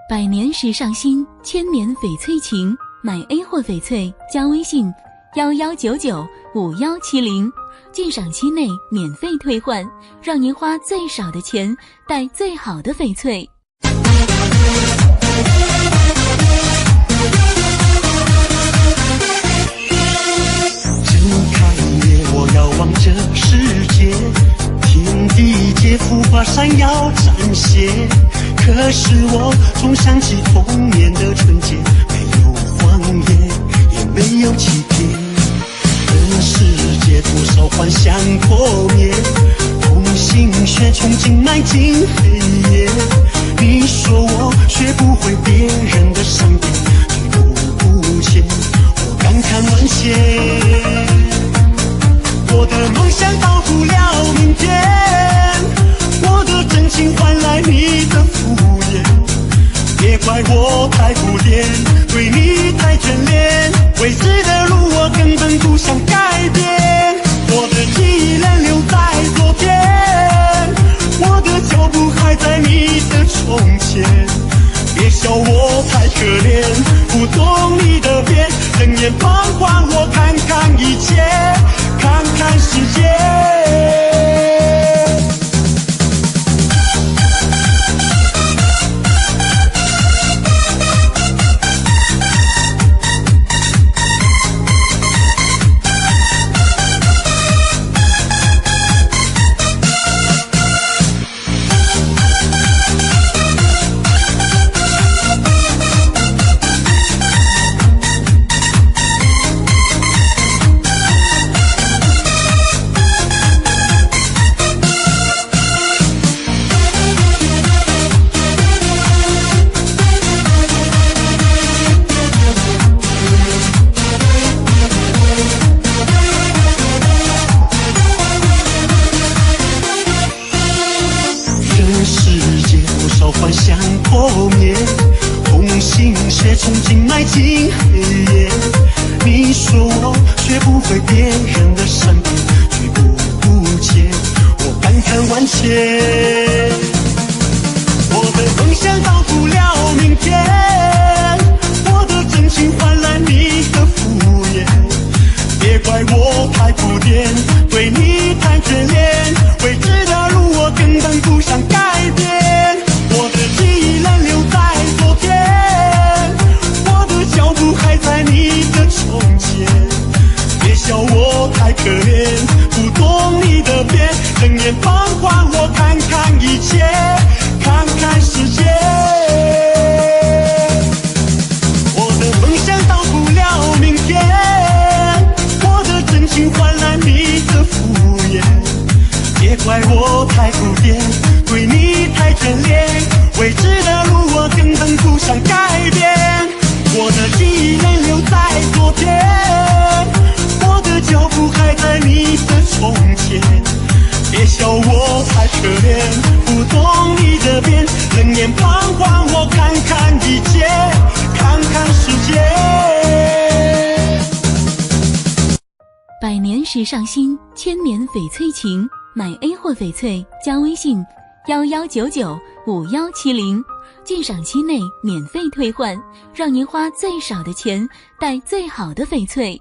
百年时尚新，千年翡翠情。买 A 货翡翠加微信11995170，鉴赏期内免费退换，让您花最少的钱带最好的翡翠。睁开眼，我遥望这世界，天地间浮华闪耀展现。可是我总想起童年的纯洁，没有谎言，也没有欺骗。人世间多少幻想破灭，同心血憧憬迈进黑夜。你说我学不会别人的伤悲，举步不前，我感慨万千。我的梦想到不了明天，我的真情换来你的敷衍。别怪我太古典，对你太眷恋，未知的路我根本不想改变。我的记忆仍留在昨天，我的脚步还在你的从前。别笑我太可怜，不懂你的变，冷眼旁观我看看一切，看看世界。幻想破灭，同心血憧憬迈进黑夜。你说我学不会别人的善变，举步不前，我感慨万千。我的梦想到不了明天，我的真情换来你的敷衍。别怪我太古典，对你太眷恋，未知的路我根本不想改变。我的记忆仍留在昨天，我的脚步还在你的从前。别笑我太可怜，不懂你的变，冷眼旁观我看看一切，看看世界。我的梦想到不了明天，我的真情换来你的敷衍。别怪我太古典，对你太眷恋，未知的路我根本不想改变。我的记忆仍留在昨天，我的脚步还在你的从前。别笑我太可怜，不懂你的变，冷眼旁观我看看一切，看看世界。百年时尚新，千年翡翠情。买 A 货翡翠加微信11995170，鉴赏期内免费退换，让您花最少的钱带最好的翡翠。